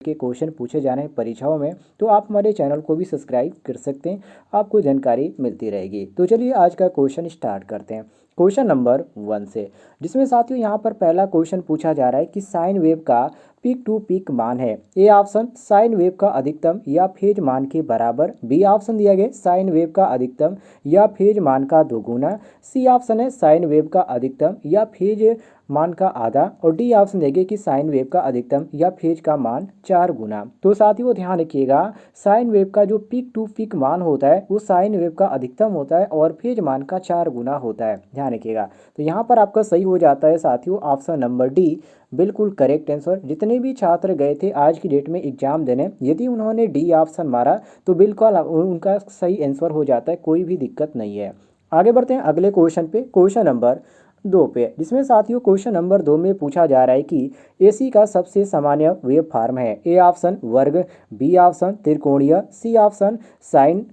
के क्वेश्चन पूछे जा रहे हैं परीक्षाओं में, तो आप हमारे चैनल को भी सब्सक्राइब कर सकते हैं, आपको जानकारी मिलती रहेगी। तो चलिए आज का क्वेश्चन स्टार्ट करते हैं क्वेश्चन नंबर 1 से, जिसमें साथियों यहाँ पर पहला क्वेश्चन पूछा जा रहा है कि साइन वेव का पीक टू पीक मान है। ए ऑप्शन साइन वेव का अधिकतम या फेज मान के बराबर, बी ऑप्शन दिया गया साइन वेव का अधिकतम या फेज मान का दोगुना, सी ऑप्शन है साइन वेव का अधिकतम या फेज मान का आधा, और डी ऑप्शन देंगे कि साइन वेव का अधिकतम या फेज का मान 4 गुना। तो साथियों ध्यान रखिएगा, साइन वेव का जो पीक टू पीक मान होता है वो साइन वेव का अधिकतम होता है और फेज मान का 4 गुना होता है, ध्यान रखिएगा। तो यहाँ पर आपका सही हो जाता है साथियों ऑप्शन नंबर डी, बिल्कुल करेक्ट आंसर। जितने भी छात्र गए थे आज की डेट में एग्जाम देने, यदि उन्होंने डी ऑप्शन मारा तो बिल्कुल उनका सही आंसर हो जाता है, कोई भी दिक्कत नहीं है। आगे बढ़ते हैं अगले क्वेश्चन पे, क्वेश्चन नंबर 2 पे, जिसमें साथियों क्वेश्चन नंबर 2 में पूछा जा रहा है कि एसी का सबसे सामान्य वेव फॉर्म है। ए ऑप्शन वर्ग, बी ऑप्शन त्रिकोणीय, C option sign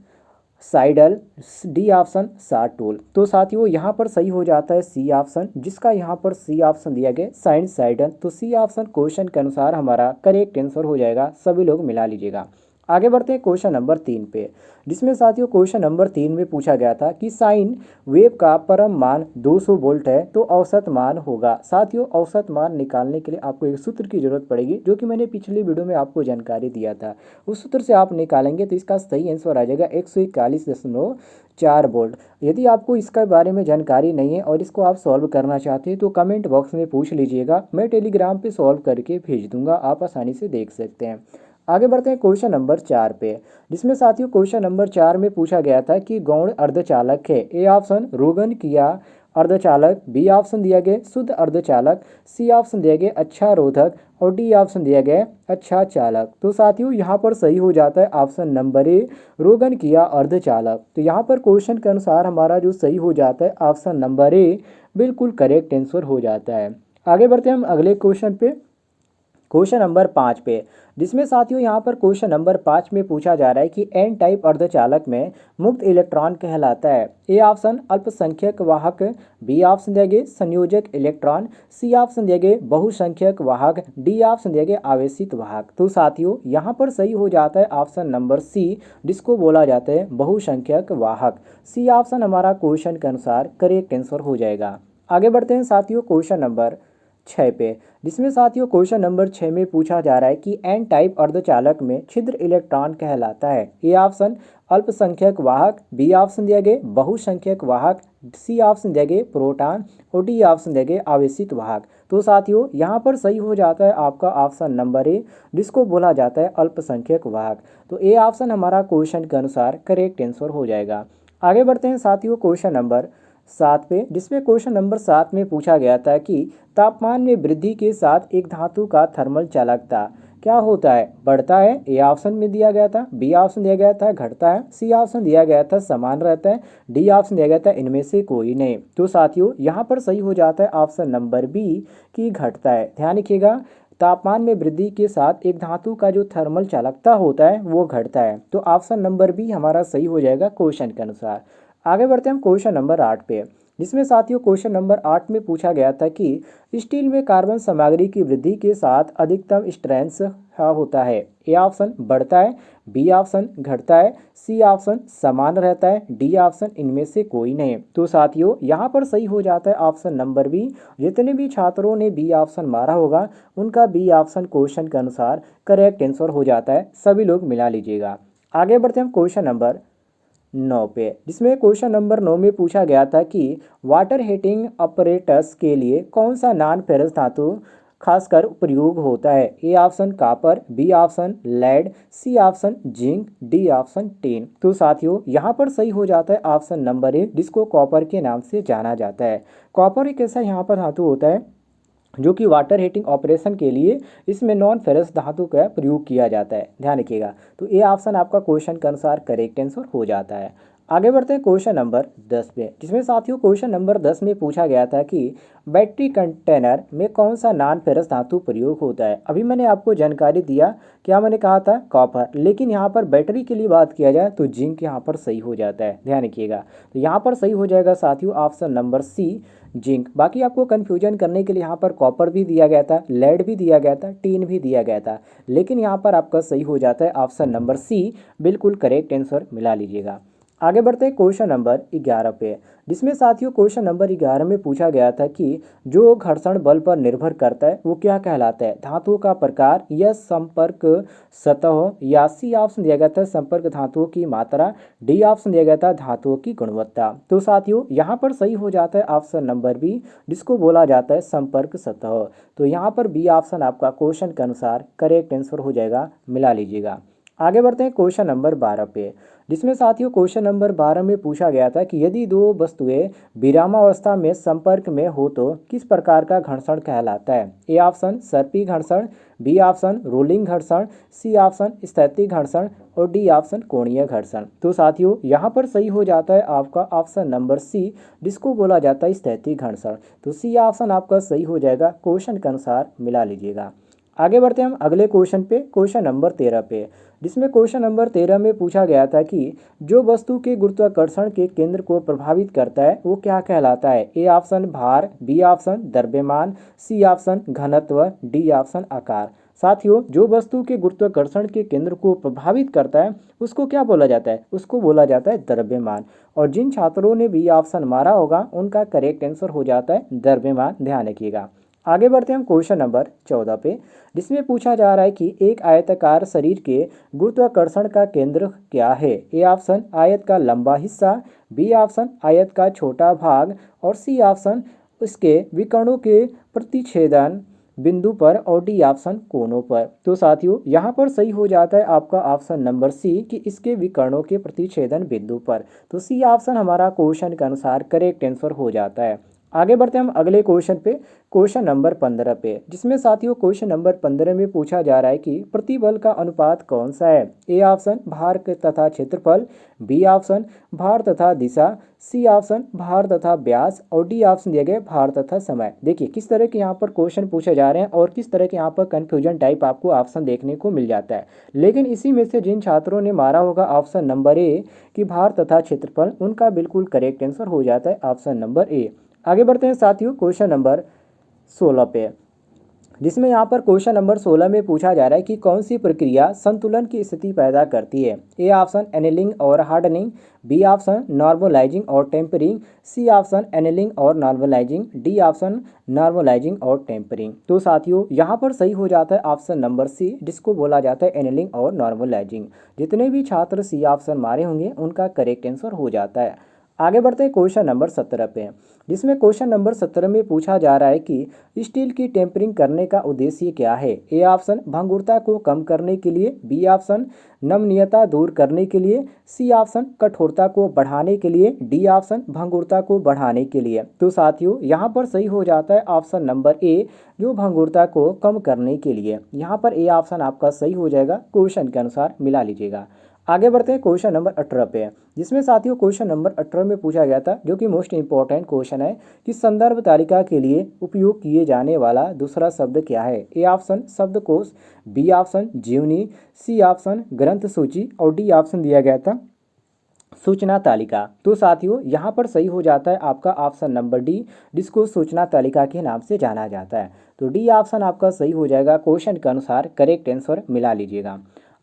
साइडल, D option sawtooth. तो साथियों यहाँ पर सही हो जाता है सी ऑप्शन, जिसका यहाँ पर सी ऑप्शन दिया गया साइन साइडल। तो सी ऑप्शन क्वेश्चन के अनुसार हमारा करेक्ट आंसर हो जाएगा, सभी लोग मिला लीजिएगा। आगे बढ़ते हैं क्वेश्चन नंबर 3 पे, जिसमें साथियों क्वेश्चन नंबर 3 में पूछा गया था कि साइन वेव का परम मान 200 वोल्ट है तो औसत मान होगा। साथियों औसत मान निकालने के लिए आपको एक सूत्र की जरूरत पड़ेगी, जो कि मैंने पिछली वीडियो में आपको जानकारी दिया था। उस सूत्र से आप निकालेंगे तो इसका सही आंसर आ जाएगा 141.4 वोल्ट। यदि आपको इसके बारे में जानकारी नहीं है और इसको आप सॉल्व करना चाहते हैं तो कमेंट बॉक्स में पूछ लीजिएगा, मैं टेलीग्राम पे सॉल्व करके भेज दूंगा, आप आसानी से देख सकते हैं। आगे बढ़ते हैं क्वेश्चन नंबर 4 पे, जिसमें साथियों क्वेश्चन नंबर 4 में पूछा गया था कि गौण अर्धचालक है। ए ऑप्शन रोगन किया अर्धचालक, बी ऑप्शन दिया गया शुद्ध अर्धचालक, सी ऑप्शन दिया गया अच्छा रोधक, और डी ऑप्शन दिया गया अच्छा चालक। तो साथियों यहाँ पर सही हो जाता है ऑप्शन नंबर ए, रोगन किया अर्धचालक। तो यहाँ पर क्वेश्चन के अनुसार हमारा जो सही हो जाता है ऑप्शन नंबर ए, बिल्कुल करेक्ट आंसर हो जाता है। आगे बढ़ते हैं हम अगले क्वेश्चन पे, क्वेश्चन नंबर 5 पे, जिसमें साथियों यहाँ पर क्वेश्चन नंबर 5 में पूछा जा रहा है कि एन टाइप अर्धचालक में मुक्त इलेक्ट्रॉन कहलाता है। ए ऑप्शन अल्पसंख्यक वाहक, बी ऑप्शन दिया गया संयोजक इलेक्ट्रॉन, सी ऑप्शन दिया गया बहुसंख्यक वाहक, डी ऑप्शन दिया गया आवेशित वाहक। तो साथियों यहाँ पर सही हो जाता है ऑप्शन नंबर सी, जिसको बोला जाता है बहुसंख्यक वाहक। सी ऑप्शन हमारा क्वेश्चन के अनुसार करेक्ट आंसर हो जाएगा। आगे बढ़ते हैं साथियों क्वेश्चन नंबर 6 पे, जिसमें साथियों क्वेश्चन नंबर 6 में पूछा जा रहा है कि एन टाइप अर्धचालक में छिद्र इलेक्ट्रॉन कहलाता है। ए ऑप्शन अल्पसंख्यक वाहक, बी ऑप्शन दिया गया बहुसंख्यक वाहक, सी ऑप्शन दिया गया प्रोटॉन, और डी ऑप्शन दिया गया आवेशित वाहक। तो साथियों यहाँ पर सही हो जाता है आपका ऑप्शन नंबर ए, जिसको बोला जाता है अल्पसंख्यक वाहक। तो ए ऑप्शन हमारा क्वेश्चन के अनुसार करेक्ट आंसर हो जाएगा। आगे बढ़ते हैं साथियों क्वेश्चन नंबर 7 पे, जिसमें क्वेश्चन नंबर 7 में पूछा गया था कि तापमान में वृद्धि के साथ एक धातु का थर्मल चालकता क्या होता है, बढ़ता है। ए ऑप्शन में दिया गया था, बी ऑप्शन दिया गया था घटता है, सी ऑप्शन दिया गया था समान रहता है, डी ऑप्शन दिया गया था इनमें से कोई नहीं। तो साथियों यहाँ पर सही हो जाता है ऑप्शन नंबर बी कि घटता है। ध्यान रखिएगा, तापमान में वृद्धि के साथ एक धातु का जो थर्मल चालकता होता है वो घटता है। तो ऑप्शन नंबर बी हमारा सही हो जाएगा क्वेश्चन के अनुसार। आगे बढ़ते हैं हम क्वेश्चन नंबर 8 पे, जिसमें साथियों क्वेश्चन नंबर 8 में पूछा गया था कि स्टील में कार्बन सामग्री की वृद्धि के साथ अधिकतम स्ट्रेंथ क्या होता है। ए ऑप्शन बढ़ता है, बी ऑप्शन घटता है, सी ऑप्शन समान रहता है, डी ऑप्शन इनमें से कोई नहीं। तो साथियों यहाँ पर सही हो जाता है ऑप्शन नंबर बी। जितने भी छात्रों ने बी ऑप्शन मारा होगा उनका बी ऑप्शन क्वेश्चन के अनुसार करेक्ट आंसर हो जाता है, सभी लोग मिला लीजिएगा। आगे बढ़ते हैं हम क्वेश्चन नंबर 9 पे, जिसमें क्वेश्चन नंबर 9 में पूछा गया था कि वाटर हीटिंग अपरेटस के लिए कौन सा नॉन फेरस धातु खासकर प्रयोग होता है। A option copper, B option lead, C option zinc, D option tin. तो साथियों यहाँ पर सही हो जाता है ऑप्शन नंबर ए, जिसको कॉपर के नाम से जाना जाता है। कॉपर एक ऐसा यहाँ पर धातु होता है जो कि वाटर हीटिंग ऑपरेशन के लिए इसमें नॉन फेरस धातु का प्रयोग किया जाता है, ध्यान रखिएगा। तो ये ऑप्शन आपका क्वेश्चन के अनुसार करेक्ट आंसर हो जाता है। आगे बढ़ते हैं क्वेश्चन नंबर 10 पे, जिसमें साथियों क्वेश्चन नंबर 10 में पूछा गया था कि बैटरी कंटेनर में कौन सा नॉन फेरस धातु प्रयोग होता है। अभी मैंने आपको जानकारी दिया, क्या मैंने कहा था कॉपर, लेकिन यहाँ पर बैटरी के लिए बात किया जाए तो जिंक यहाँ पर सही हो जाता है, ध्यान रखिएगा। तो यहाँ पर सही हो जाएगा साथियों ऑप्शन नंबर सी, जिंक। बाकी आपको कन्फ्यूजन करने के लिए यहाँ पर कॉपर भी दिया गया था, लेड भी दिया गया था, टीन भी दिया गया था, लेकिन यहाँ पर आपका सही हो जाता है ऑप्शन नंबर सी, बिल्कुल करेक्ट आंसर मिला लीजिएगा। आगे बढ़ते हैं क्वेश्चन नंबर 11 पे, जिसमें साथियों क्वेश्चन नंबर 11 में पूछा गया था कि जो घर्षण बल पर निर्भर करता है वो क्या कहलाता है, धातुओं का प्रकार या संपर्क सतह, या सी ऑप्शन दिया गया था संपर्क धातुओं की मात्रा, डी ऑप्शन दिया गया था धातुओं की गुणवत्ता। तो साथियों यहाँ पर सही हो जाता है ऑप्शन नंबर बी, जिसको बोला जाता है संपर्क सतह। तो यहाँ पर बी ऑप्शन आपका क्वेश्चन के अनुसार करेक्ट आंसर हो जाएगा, मिला लीजिएगा। आगे बढ़ते हैं क्वेश्चन नंबर 12 पे, जिसमें साथियों क्वेश्चन नंबर 12 में पूछा गया था कि यदि दो वस्तुएं विरामावस्था में संपर्क में हो तो किस प्रकार का घर्षण कहलाता है। ए ऑप्शन सर्पी घर्षण, बी ऑप्शन रोलिंग घर्षण, सी ऑप्शन स्थैतिक घर्षण और डी ऑप्शन कोणीय घर्षण। तो साथियों यहाँ पर सही हो जाता है आपका ऑप्शन नंबर सी, जिसको बोला जाता है स्थैतिक घर्षण। तो सी ऑप्शन आपका सही हो जाएगा, क्वेश्चन के अनुसार मिला लीजिएगा। आगे बढ़ते हैं हम अगले क्वेश्चन पे, क्वेश्चन नंबर 13 पे, जिसमें क्वेश्चन नंबर 13 में पूछा गया था कि जो वस्तु के गुरुत्वाकर्षण के केंद्र को प्रभावित करता है वो क्या कहलाता है। ए ऑप्शन भार, बी ऑप्शन द्रव्यमान, सी ऑप्शन घनत्व, डी ऑप्शन आकार। साथियों जो वस्तु के गुरुत्वाकर्षण के केंद्र को प्रभावित करता है उसको क्या बोला जाता है, उसको बोला जाता है द्रव्यमान। और जिन छात्रों ने बी ऑप्शन मारा होगा उनका करेक्ट आंसर हो जाता है द्रव्यमान, ध्यान रखिएगा। आगे बढ़ते हैं हम क्वेश्चन नंबर 14 पे, जिसमें पूछा जा रहा है कि एक आयताकार शरीर के गुरुत्वाकर्षण का केंद्र क्या है। ए ऑप्शन आयत का लंबा हिस्सा, बी ऑप्शन आयत का छोटा भाग और सी ऑप्शन इसके विकर्णों के प्रतिच्छेदन बिंदु पर और डी ऑप्शन कोनों पर। तो साथियों यहाँ पर सही हो जाता है आपका ऑप्शन नंबर सी कि इसके विकर्णों के प्रतिच्छेदन बिंदु पर। तो सी ऑप्शन हमारा क्वेश्चन के अनुसार करेक्ट आंसर हो जाता है। आगे बढ़ते हैं हम अगले क्वेश्चन पे, क्वेश्चन नंबर 15 पे, जिसमें साथियों क्वेश्चन नंबर 15 में पूछा जा रहा है कि प्रतिबल का अनुपात कौन सा है। ए ऑप्शन भार तथा क्षेत्रफल, बी ऑप्शन भार तथा दिशा, सी ऑप्शन भार तथा व्यास और डी ऑप्शन दिया गया भार तथा समय। देखिए किस तरह के यहाँ पर क्वेश्चन पूछे जा रहे हैं और किस तरह के यहाँ पर कन्फ्यूजन टाइप आपको ऑप्शन देखने को मिल जाता है। लेकिन इसी में से जिन छात्रों ने मारा होगा ऑप्शन नंबर ए कि भार तथा क्षेत्रफल, उनका बिल्कुल करेक्ट आंसर हो जाता है ऑप्शन नंबर ए। आगे बढ़ते हैं साथियों क्वेश्चन नंबर 16 पे, जिसमें यहाँ पर क्वेश्चन नंबर 16 में पूछा जा रहा है कि कौन सी प्रक्रिया संतुलन की स्थिति पैदा करती है। ए ऑप्शन एनेलिंग और हार्डनिंग, बी ऑप्शन नॉर्मलाइजिंग और टेम्परिंग, सी ऑप्शन एनेलिंग और नॉर्मलाइजिंग, डी ऑप्शन नॉर्मलाइजिंग और टेम्परिंग। तो साथियों यहाँ पर सही हो जाता है ऑप्शन नंबर सी, जिसको बोला जाता है एनेलिंग और नॉर्मलाइजिंग। जितने भी छात्र सी ऑप्शन मारे होंगे उनका करेक्ट आंसर हो जाता है। आगे बढ़ते हैं क्वेश्चन नंबर 17 पे, जिसमें क्वेश्चन नंबर 17 में पूछा जा रहा है कि स्टील की टेम्परिंग करने का उद्देश्य क्या है। ए ऑप्शन भंगुरता को कम करने के लिए, बी ऑप्शन नमनीयता दूर करने के लिए, सी ऑप्शन कठोरता को बढ़ाने के लिए, डी ऑप्शन भंगुरता को बढ़ाने के लिए। तो साथियों यहाँ पर सही हो जाता है ऑप्शन नंबर ए, जो भंगुरता को कम करने के लिए। यहाँ पर ए ऑप्शन आपका सही हो जाएगा, क्वेश्चन के अनुसार मिला लीजिएगा। आगे बढ़ते हैं क्वेश्चन नंबर 18 पे, जिसमें साथियों क्वेश्चन नंबर 18 में पूछा गया था, जो कि मोस्ट इंपॉर्टेंट क्वेश्चन है, कि संदर्भ तालिका के लिए उपयोग किए जाने वाला दूसरा शब्द क्या है। ए ऑप्शन शब्दकोश, बी ऑप्शन जीवनी, सी ऑप्शन ग्रंथ सूची और डी ऑप्शन दिया गया था सूचना तालिका। तो साथियों यहाँ पर सही हो जाता है आपका ऑप्शन नंबर डी, जिसको सूचना तालिका के नाम से जाना जाता है। तो डी ऑप्शन आपका सही हो जाएगा, क्वेश्चन के अनुसार करेक्ट आंसर मिला लीजिएगा।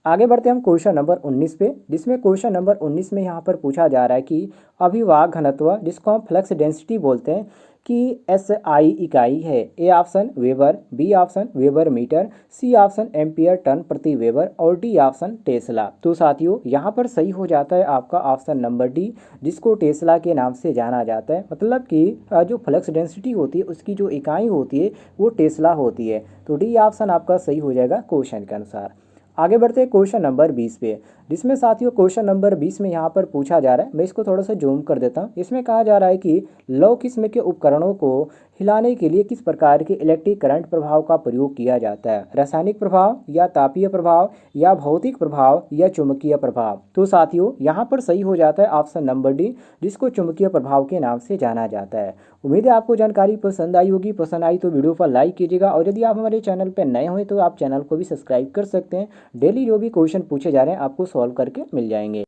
आगे बढ़ते हैं हम क्वेश्चन नंबर 19 पे, जिसमें क्वेश्चन नंबर 19 में यहाँ पर पूछा जा रहा है कि अभिवाह घनत्व, जिसको हम फ्लक्स डेंसिटी बोलते हैं, कि एसआई इकाई है। A option weber, B option weber metre, C option ampere turn प्रति वेबर और डी ऑप्शन टेस्ला। तो साथियों यहाँ पर सही हो जाता है आपका ऑप्शन नंबर डी, जिसको टेस्ला के नाम से जाना जाता है। मतलब कि जो फ्लक्स डेंसिटी होती है उसकी जो इकाई होती है वो टेस्ला होती है। तो डी ऑप्शन आपका सही हो जाएगा क्वेश्चन के अनुसार। आगे बढ़ते हैं क्वेश्चन नंबर 20 पे, जिसमें साथियों क्वेश्चन नंबर 20 में यहाँ पर पूछा जा रहा है, मैं इसको थोड़ा सा जूम कर देता हूँ। इसमें कहा जा रहा है कि लौ किस्म के उपकरणों को हिलाने के लिए किस प्रकार के इलेक्ट्रिक करंट प्रभाव का प्रयोग किया जाता है। रासायनिक प्रभाव या तापीय प्रभाव या भौतिक प्रभाव या चुंबकीय प्रभाव। तो साथियों यहाँ पर सही हो जाता है ऑप्शन नंबर डी, जिसको चुंबकीय प्रभाव के नाम से जाना जाता है। उम्मीद है आपको जानकारी पसंद आई होगी। पसंद आई तो वीडियो पर लाइक कीजिएगा और यदि आप हमारे चैनल पर नए हुए तो आप चैनल को भी सब्सक्राइब कर सकते हैं। डेली जो भी क्वेश्चन पूछे जा रहे हैं आपको सॉल्व करके मिल जाएंगे।